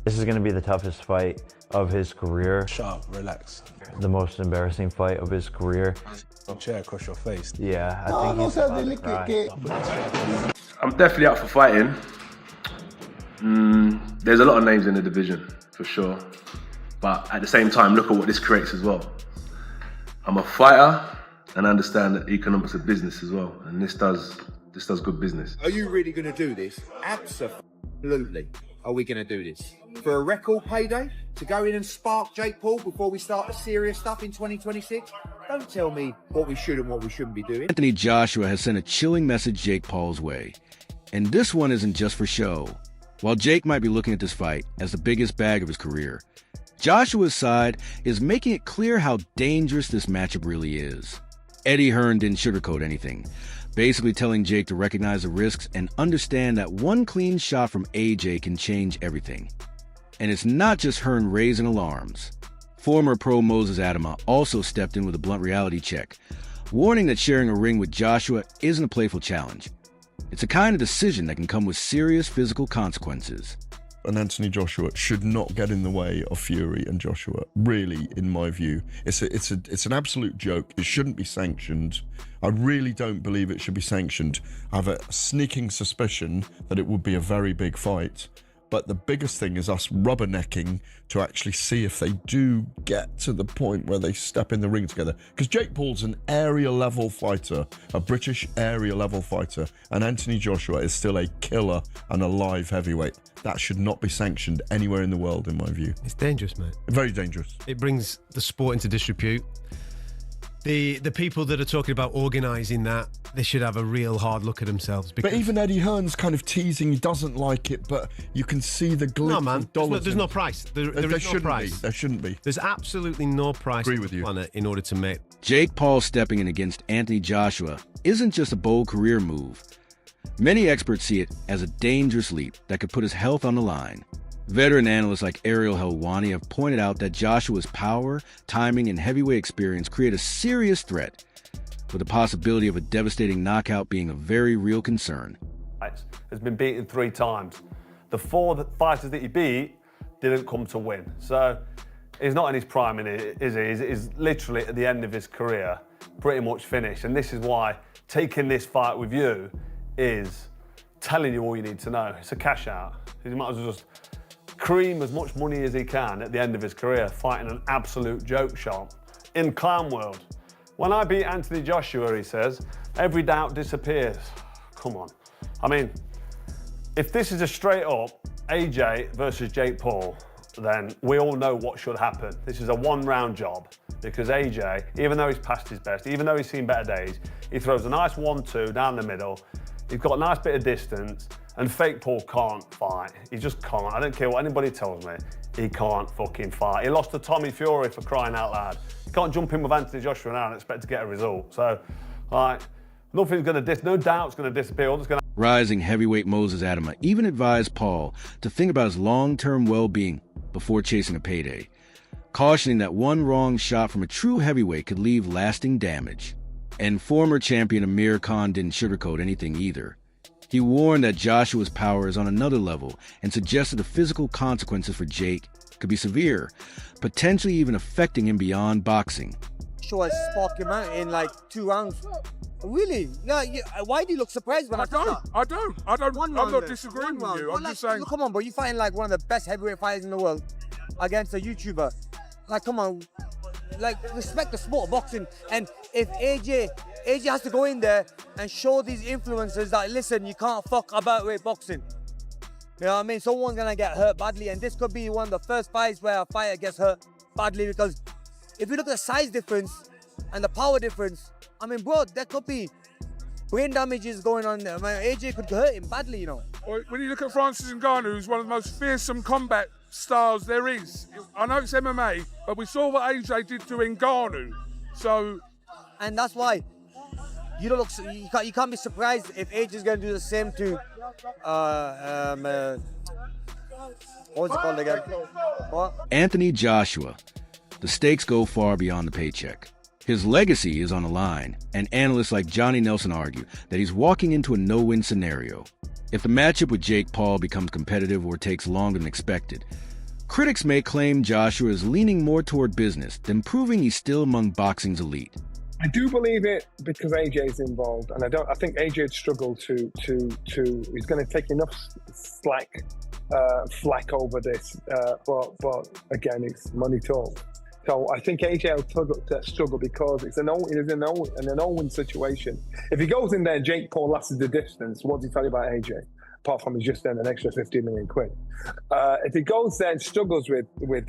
This is going to be the toughest fight of his career. Shut up, relax. The most embarrassing fight of his career. Chair across your face. Yeah, I think he's about to cry. I'm definitely up for fighting. There's a lot of names in the division, for sure. But at the same time, look at what this creates as well. I'm a fighter and I understand that economics of business as well. And this does good business. Are you really going to do this? Absolutely. Are we going to do this? For a record payday? To go in and spark Jake Paul before we start the serious stuff in 2026? Don't tell me what we should and what we shouldn't be doing. Anthony Joshua has sent a chilling message Jake Paul's way. And this one isn't just for show. While Jake might be looking at this fight as the biggest bag of his career, Joshua's side is making it clear how dangerous this matchup really is. Eddie Hearn didn't sugarcoat anything, basically telling Jake to recognize the risks and understand that one clean shot from AJ can change everything. And it's not just Hearn raising alarms. Former pro Moses Adama also stepped in with a blunt reality check, warning that sharing a ring with Joshua isn't a playful challenge. It's a kind of decision that can come with serious physical consequences. And Anthony Joshua should not get in the way of Fury and Joshua, really, in my view. It's an absolute joke. It shouldn't be sanctioned. I really don't believe it should be sanctioned. I have a sneaking suspicion that it would be a very big fight. But the biggest thing is us rubbernecking to actually see if they do get to the point where they step in the ring together. Because Jake Paul's an area-level fighter, a British area-level fighter, and Anthony Joshua is still a killer and a live heavyweight. That should not be sanctioned anywhere in the world, in my view. It's dangerous, mate. Very dangerous. It brings the sport into disrepute. The people that are talking about organising that, they should have a real hard look at themselves. But even Eddie Hearn's kind of teasing he doesn't like it, but you can see the glitz No, man. of dollars. There's no price. There is no price. There shouldn't be. There's absolutely no price Agree with you. planet in order to make. Jake Paul stepping in against Anthony Joshua isn't just a bold career move. Many experts see it as a dangerous leap that could put his health on the line. Veteran analysts like Ariel Helwani have pointed out that Joshua's power, timing, and heavyweight experience create a serious threat, with the possibility of a devastating knockout being a very real concern. Has been beaten 3 times. The 4 fighters that he beat didn't come to win. So he's not in his prime, is he? He's literally at the end of his career, pretty much finished. And this is why taking this fight with you is telling you all you need to know. It's a cash out. He might as well just cream as much money as he can at the end of his career, fighting an absolute joke shop in clown world. When I beat Anthony Joshua, he says, every doubt disappears. Come on. I mean, if this is a straight up AJ versus Jake Paul, then we all know what should happen. This is a 1-round job because AJ, even though he's past his best, even though he's seen better days, he throws a nice 1-2 down the middle. He's got a nice bit of distance, and fake Paul can't fight. He just can't. I don't care what anybody tells me. He can't fucking fight. He lost to Tommy Fury for crying out loud. You can't jump in with Anthony Joshua now and expect to get a result. So, no doubt's gonna disappear. All that's gonna. Rising heavyweight Moses Adama even advised Paul to think about his long-term well-being before chasing a payday, cautioning that one wrong shot from a true heavyweight could leave lasting damage. And former champion Amir Khan didn't sugarcoat anything either. He warned that Joshua's power is on another level and suggested the physical consequences for Jake could be severe, potentially even affecting him beyond boxing. Joshua sparked him out in like 2 rounds. Really? Yeah. Why do you look surprised when I don't. I'm not disagreeing with you. I'm just saying. Come on, bro. You're fighting like one of the best heavyweight fighters in the world against a YouTuber. Like, come on. Like, respect the sport of boxing. And if AJ has to go in there and show these influencers that, listen, you can't fuck about with boxing. You know what I mean? Someone's gonna get hurt badly, and this could be one of the first fights where a fighter gets hurt badly, because if you look at the size difference and the power difference, I mean, bro, there could be brain damages going on there. I mean, AJ could hurt him badly, you know. When you look at Francis Ngannou, who's one of the most fearsome combat stars there is. I know it's MMA, but we saw what AJ did to Ngannou. So, and that's why you don't look. You can't be surprised if AJ is going to do the same to what's it called again? What? Anthony Joshua. The stakes go far beyond the paycheck. His legacy is on the line, and analysts like Johnny Nelson argue that he's walking into a no-win scenario. If the matchup with Jake Paul becomes competitive or takes longer than expected, Critics may claim Joshua is leaning more toward business than proving he's still among boxing's elite. I do believe it because AJ's involved, and I think AJ would struggle to. He's going to take enough flack over this, but again, it's money talk. So I think AJ will struggle because it's an all-win situation. If he goes in there and Jake Paul lasts the distance, what does he tell you about AJ? Apart from he's just earned an extra 15 million quid. If he goes there and struggles with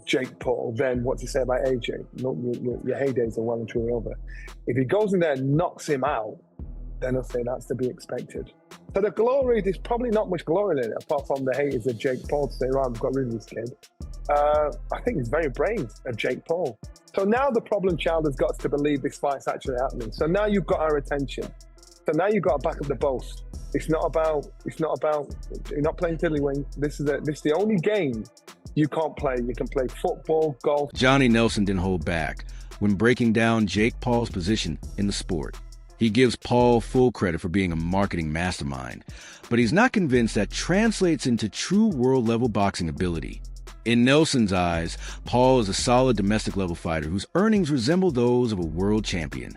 Jake Paul, then what do you say about AJ? Your heydays are well and truly over. If he goes in there and knocks him out, then I'll say that's to be expected. So the glory, there's probably not much glory in it, apart from the haters of Jake Paul to say, right, we've got rid of this kid. I think it's very brave of Jake Paul. So now the problem child has got to believe this fight's actually happening. So now you've got our attention. So now you've got to back up the boast. It's not about, you're not playing tiddlywink. This is the only game you can't play. You can play football, golf. Johnny Nelson didn't hold back when breaking down Jake Paul's position in the sport. He gives Paul full credit for being a marketing mastermind, but he's not convinced that translates into true world-level boxing ability. In Nelson's eyes, Paul is a solid domestic-level fighter whose earnings resemble those of a world champion,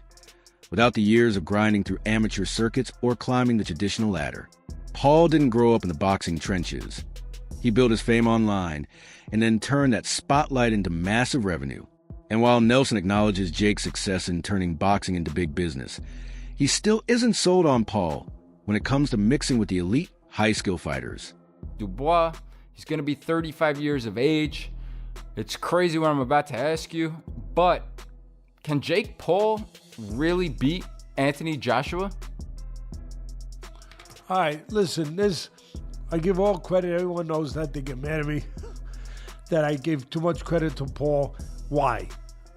without the years of grinding through amateur circuits or climbing the traditional ladder. Paul didn't grow up in the boxing trenches. He built his fame online and then turned that spotlight into massive revenue. And while Nelson acknowledges Jake's success in turning boxing into big business, he still isn't sold on Paul when it comes to mixing with the elite high-skill fighters. Dubois, he's going to be 35 years of age. It's crazy what I'm about to ask you, but can Jake Paul really beat Anthony Joshua? All right, listen, I give all credit. Everyone knows that. They get mad at me that I give too much credit to Paul. Why?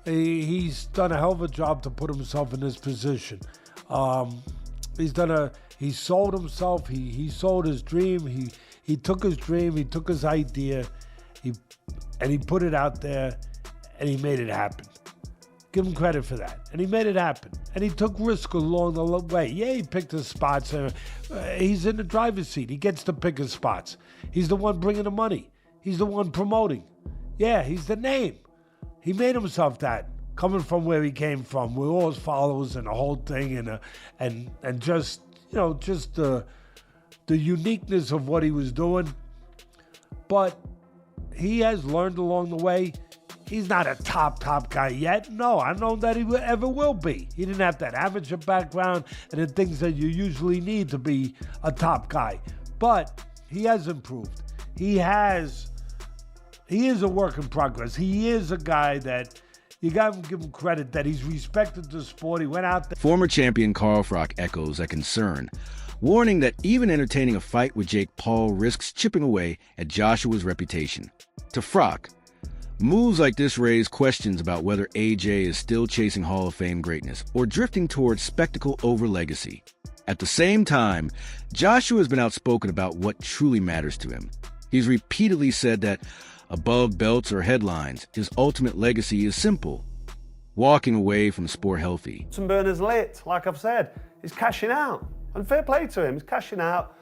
He's done a hell of a job to put himself in this position. He sold himself. He sold his dream. He took his dream. He took his idea. And he put it out there, and he made it happen. Give him credit for that. And he made it happen. And he took risk along the way. Yeah, he picked his spots. He's in the driver's seat. He gets to pick his spots. He's the one bringing the money. He's the one promoting. Yeah, he's the name. He made himself that, coming from where he came from, with all his followers and the whole thing, and just the uniqueness of what he was doing. But he has learned along the way. He's not a top guy yet. No, I don't know that he ever will be. He didn't have that amateur background and the things that you usually need to be a top guy. But he has improved. He is a work in progress. He is a guy that you got to give him credit that he's respected the sport. He went out there. Former champion Carl Froch echoes that concern, warning that even entertaining a fight with Jake Paul risks chipping away at Joshua's reputation. To Froch, moves like this raise questions about whether AJ is still chasing Hall of Fame greatness or drifting towards spectacle over legacy. At the same time, Joshua has been outspoken about what truly matters to him. He's repeatedly said that above belts or headlines, his ultimate legacy is simple: walking away from the sport healthy. Burner's lit, like I've said. He's cashing out. And fair play to him, he's cashing out.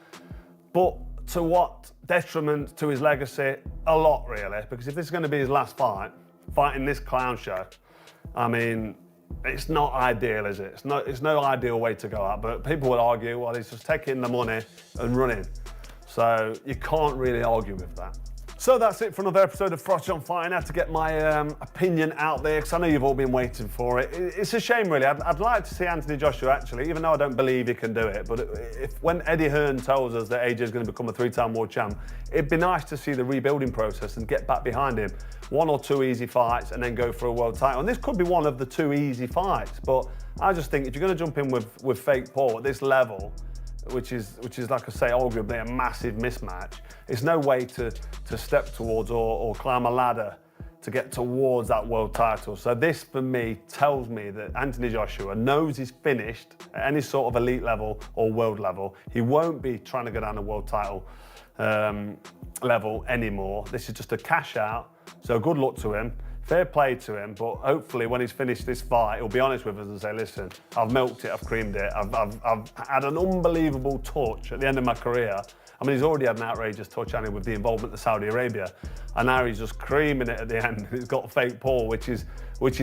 But to what detriment to his legacy? A lot, really. Because if this is going to be his last fight, fighting this clown show, I mean, it's not ideal, is it? It's no ideal way to go out. But people would argue, well, he's just taking the money and running. So you can't really argue with that. So that's it for another episode of Froch on Fighting. I had to get my opinion out there because I know you've all been waiting for it. It's a shame, really. I'd like to see Anthony Joshua, actually, even though I don't believe he can do it. But when Eddie Hearn tells us that AJ is going to become a 3-time world champ, it'd be nice to see the rebuilding process and get back behind him. 1 or 2 easy fights and then go for a world title. And this could be one of the 2 easy fights. But I just think if you're going to jump in with fake Paul at this level, which is like I say, arguably a massive mismatch, it's no way to step towards or climb a ladder to get towards that world title. So this, for me, tells me that Anthony Joshua knows he's finished at any sort of elite level or world level. He won't be trying to go down the world title level anymore. This is just a cash out. So good luck to him. Fair play to him, but hopefully when he's finished this fight, he'll be honest with us and say, listen, I've milked it, I've creamed it, I've had an unbelievable touch at the end of my career, I mean, he's already had an outrageous touch on him with the involvement of Saudi Arabia, and now he's just creaming it at the end. He's got a fake Paul, which is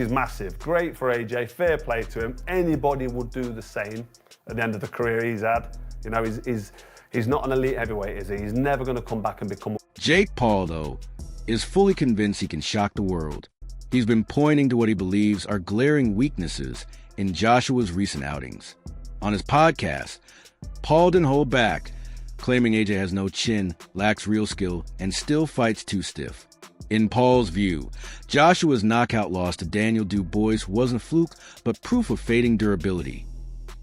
massive. Great for AJ, fair play to him. Anybody would do the same at the end of the career he's had. You know, he's not an elite heavyweight, is he? He's never going to come back and become... Jake Paul, though, is fully convinced he can shock the world. He's been pointing to what he believes are glaring weaknesses in Joshua's recent outings. On his podcast, Paul didn't hold back, claiming AJ has no chin, lacks real skill, and still fights too stiff. In Paul's view, Joshua's knockout loss to Daniel Dubois wasn't a fluke, but proof of fading durability,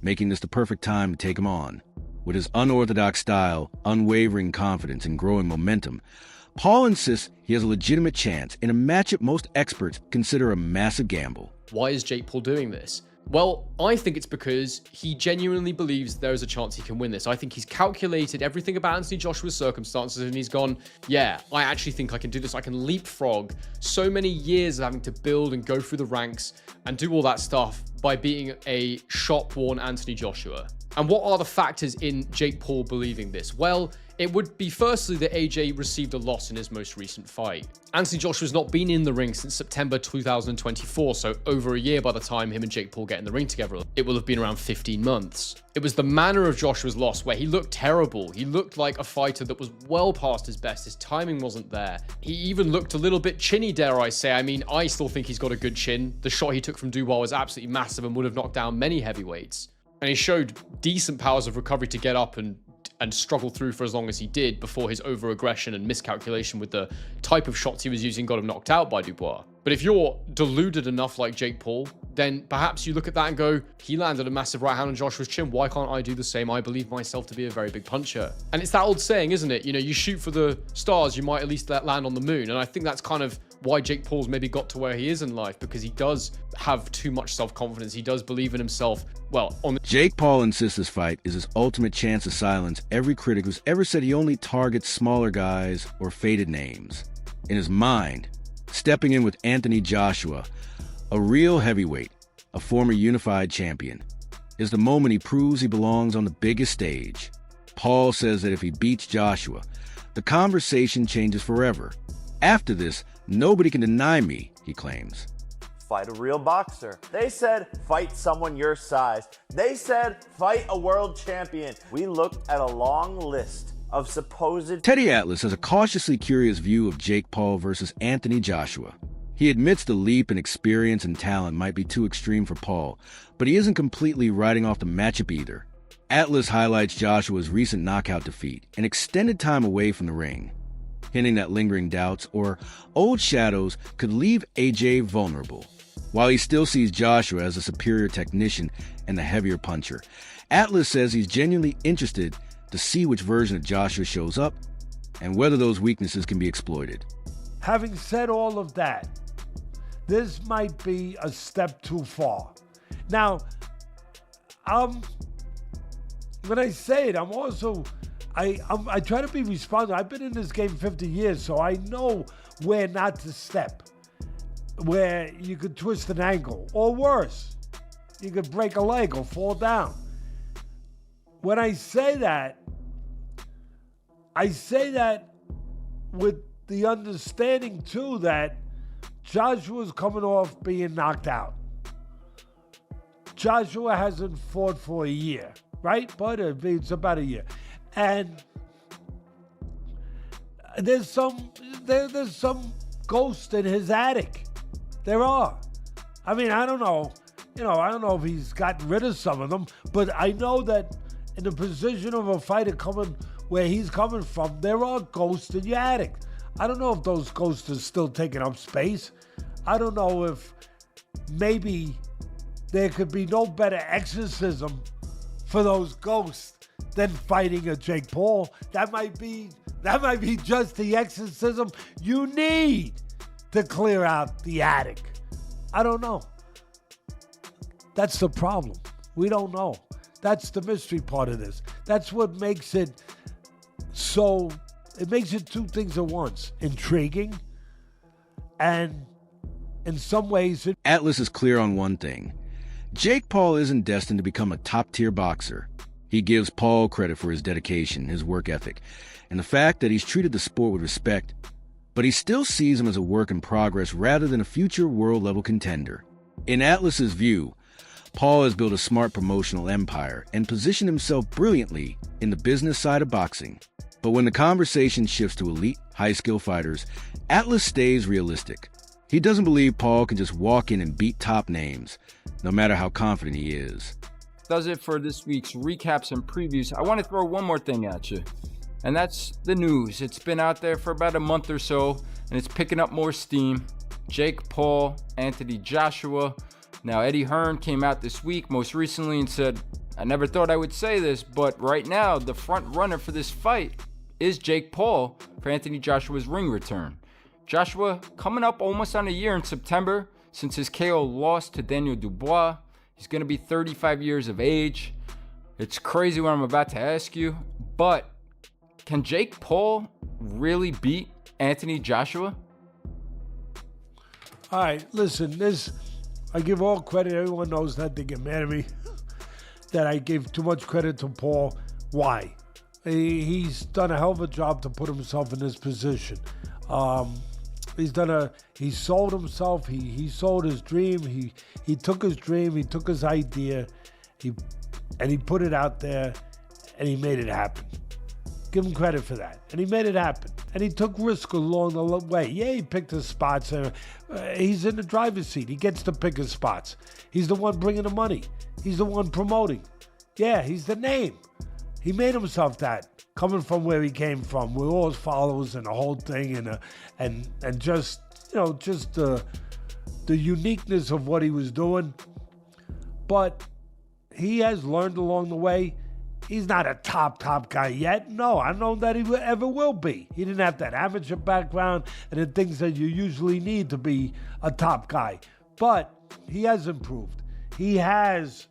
making this the perfect time to take him on. With his unorthodox style, unwavering confidence, and growing momentum, Paul insists he has a legitimate chance in a matchup most experts consider a massive gamble. Why is Jake Paul doing this? Well, I think it's because he genuinely believes there is a chance he can win this. I think he's calculated everything about Anthony Joshua's circumstances and he's gone, yeah, I actually think I can do this. I can leapfrog so many years of having to build and go through the ranks and do all that stuff by beating a shop-worn Anthony Joshua. And what are the factors in Jake Paul believing this? Well, it would be firstly that AJ received a loss in his most recent fight. Anthony Joshua's not been in the ring since September 2024, so over a year by the time him and Jake Paul get in the ring together. It will have been around 15 months. It was the manner of Joshua's loss where he looked terrible. He looked like a fighter that was well past his best. His timing wasn't there. He even looked a little bit chinny, dare I say. I mean, I still think he's got a good chin. The shot he took from Dubois was absolutely massive and would have knocked down many heavyweights. And he showed decent powers of recovery to get up and struggle through for as long as he did before his over-aggression and miscalculation with the type of shots he was using got him knocked out by Dubois. But if you're deluded enough like Jake Paul, then perhaps you look at that and go, he landed a massive right hand on Joshua's chin. Why can't I do the same? I believe myself to be a very big puncher. And it's that old saying, isn't it? You know, you shoot for the stars, you might at least land on the moon. And I think that's kind of why Jake Paul's maybe got to where he is in life, because he does have too much self-confidence. He does believe in himself. Well, Jake Paul insists this fight is his ultimate chance to silence every critic who's ever said he only targets smaller guys or faded names. In his mind, stepping in with Anthony Joshua, a real heavyweight, a former unified champion, is the moment he proves he belongs on the biggest stage. Paul says that if he beats Joshua, the conversation changes forever. After this, nobody can deny me, he claims. Fight a real boxer. They said, fight someone your size. They said, fight a world champion. We looked at a long list of supposed... Teddy Atlas has a cautiously curious view of Jake Paul versus Anthony Joshua. He admits the leap in experience and talent might be too extreme for Paul, but he isn't completely writing off the matchup either. Atlas highlights Joshua's recent knockout defeat and extended time away from the ring, hinting that lingering doubts or old shadows could leave AJ vulnerable. While he still sees Joshua as a superior technician and the heavier puncher, Atlas says he's genuinely interested to see which version of Joshua shows up and whether those weaknesses can be exploited. Having said all of that, this might be a step too far. Now, when I say it, I'm also... I try to be responsible. I've been in this game 50 years, so I know where not to step, where you could twist an ankle, or worse, you could break a leg or fall down. When I say that with the understanding, too, that Joshua's coming off being knocked out. Joshua hasn't fought for a year, right? But it's about a year. And there's some ghost in his attic. There are. I mean, I don't know. I don't know if he's gotten rid of some of them, but I know that in the position of a fighter coming where he's coming from, there are ghosts in your attic. I don't know if those ghosts are still taking up space. I don't know if maybe there could be no better exorcism for those ghosts than fighting a Jake Paul. That might be just the exorcism you need to clear out the attic. I don't know. That's the problem. We don't know. That's the mystery part of this. That's what makes it so... It makes it two things at once. Intriguing and in some ways... Atlas is clear on one thing. Jake Paul isn't destined to become a top-tier boxer. He gives Paul credit for his dedication, his work ethic, and the fact that he's treated the sport with respect, but he still sees him as a work in progress rather than a future world-level contender. In Atlas's view, Paul has built a smart promotional empire and positioned himself brilliantly in the business side of boxing. But when the conversation shifts to elite, high-skill fighters, Atlas stays realistic. He doesn't believe Paul can just walk in and beat top names, no matter how confident he is. Does it for this week's recaps and previews. I want to throw one more thing at you, and that's the news. It's been out there for about a month or so, and it's picking up more steam. Jake Paul, Anthony Joshua. Now, Eddie Hearn came out this week most recently and said, I never thought I would say this, but right now the front runner for this fight is Jake Paul for Anthony Joshua's ring return. Joshua coming up almost on a year in September since his KO loss to Daniel Dubois. He's going to be 35 years of age. It's crazy what I'm about to ask you, but can Jake Paul really beat Anthony Joshua? All right, listen, I give all credit. Everyone knows that. They get mad at me that I gave too much credit to Paul. Why? He's done a hell of a job to put himself in this position. He sold himself. He sold his dream. He took his dream. He took his idea. And he put it out there, and he made it happen. Give him credit for that. And he made it happen. And he took risk along the way. Yeah, he picked his spots. He's in the driver's seat. He gets to pick his spots. He's the one bringing the money. He's the one promoting. Yeah, he's the name. He made himself that, coming from where he came from, with all his followers and the whole thing, and just the uniqueness of what he was doing. But he has learned along the way. He's not a top guy yet. No, I don't know that he ever will be. He didn't have that amateur background and the things that you usually need to be a top guy. But he has improved. He is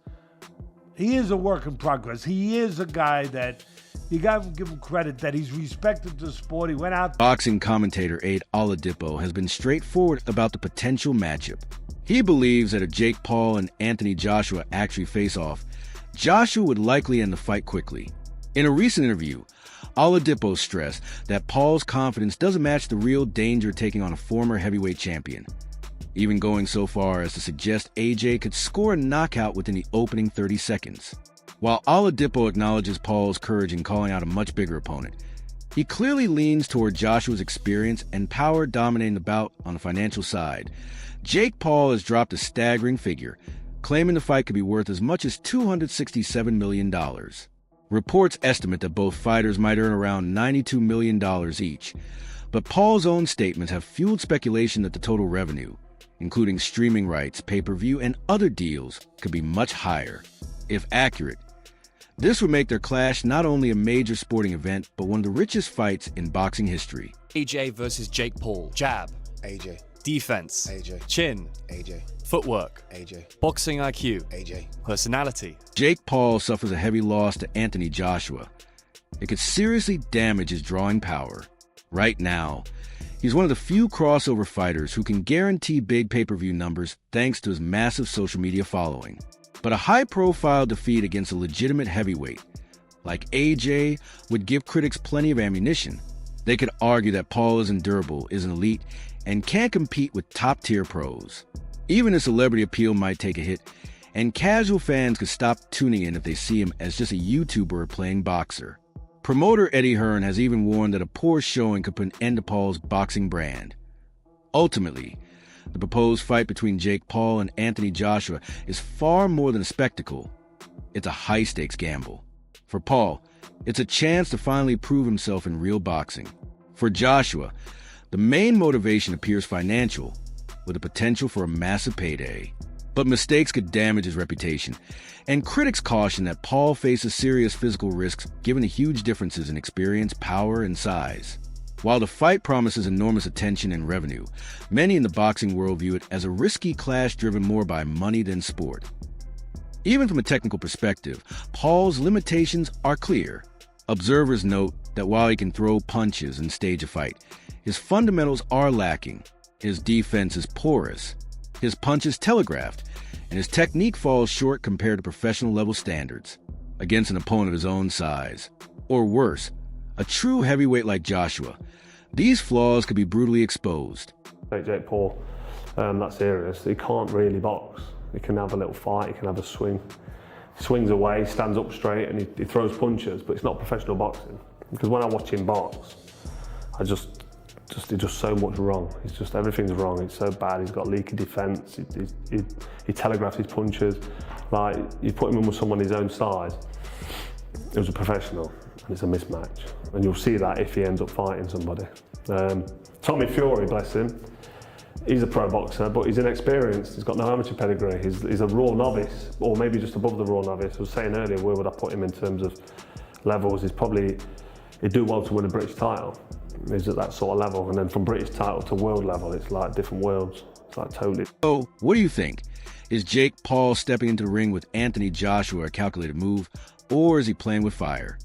a work in progress. He is a guy that you got to give him credit that he's respected the sport. He went out. Boxing commentator Aid Oladipo has been straightforward about the potential matchup. He believes that if Jake Paul and Anthony Joshua actually face off, Joshua would likely end the fight quickly. In a recent interview, Oladipo stressed that Paul's confidence doesn't match the real danger taking on a former heavyweight champion, even going so far as to suggest AJ could score a knockout within the opening 30 seconds. While Oladipo acknowledges Paul's courage in calling out a much bigger opponent, he clearly leans toward Joshua's experience and power dominating the bout on the financial side. Jake Paul has dropped a staggering figure, claiming the fight could be worth as much as $267 million. Reports estimate that both fighters might earn around $92 million each, but Paul's own statements have fueled speculation that the total revenue, including streaming rights, pay-per-view, and other deals, could be much higher. If accurate, this would make their clash not only a major sporting event, but one of the richest fights in boxing history. AJ versus Jake Paul. Jab. AJ. Defense. AJ. Chin. AJ. Footwork. AJ. Boxing IQ. AJ. Personality. Jake Paul suffers a heavy loss to Anthony Joshua. It could seriously damage his drawing power. Right now, he's one of the few crossover fighters who can guarantee big pay-per-view numbers thanks to his massive social media following. But a high-profile defeat against a legitimate heavyweight like AJ would give critics plenty of ammunition. They could argue that Paul isn't durable, isn't elite, and can't compete with top-tier pros. Even his celebrity appeal might take a hit, and casual fans could stop tuning in if they see him as just a YouTuber playing boxer. Promoter Eddie Hearn has even warned that a poor showing could put an end to Paul's boxing brand. Ultimately, the proposed fight between Jake Paul and Anthony Joshua is far more than a spectacle. It's a high-stakes gamble. For Paul, it's a chance to finally prove himself in real boxing. For Joshua, the main motivation appears financial, with the potential for a massive payday. But mistakes could damage his reputation, and critics caution that Paul faces serious physical risks given the huge differences in experience, power, and size. While the fight promises enormous attention and revenue, many in the boxing world view it as a risky clash driven more by money than sport. Even from a technical perspective, Paul's limitations are clear. Observers note that while he can throw punches and stage a fight, his fundamentals are lacking. His defense is porous, his punch is telegraphed, and his technique falls short compared to professional-level standards. against an opponent of his own size. Or worse, a true heavyweight like Joshua. These flaws could be brutally exposed. Like Jake Paul, that's serious. He can't really box. He can have a little fight, he can have a swing. He swings away, stands up straight, and he throws punches, but it's not professional boxing. Because when I watch him box, he's just so much wrong. It's just, everything's wrong. It's so bad. He's got leaky defence. He telegraphs his punches. Like, you put him in with someone his own size, it was a professional, and it's a mismatch. And you'll see that if he ends up fighting somebody. Tommy Fury, bless him, he's a pro boxer, but he's inexperienced. He's got no amateur pedigree. He's a raw novice, or maybe just above the raw novice. I was saying earlier, where would I put him in terms of levels? He'd do well to win a British title. He's at that sort of level. And then from British title to world level, it's like different worlds. It's like totally. So, what do you think? Is Jake Paul stepping into the ring with Anthony Joshua a calculated move, or is he playing with fire?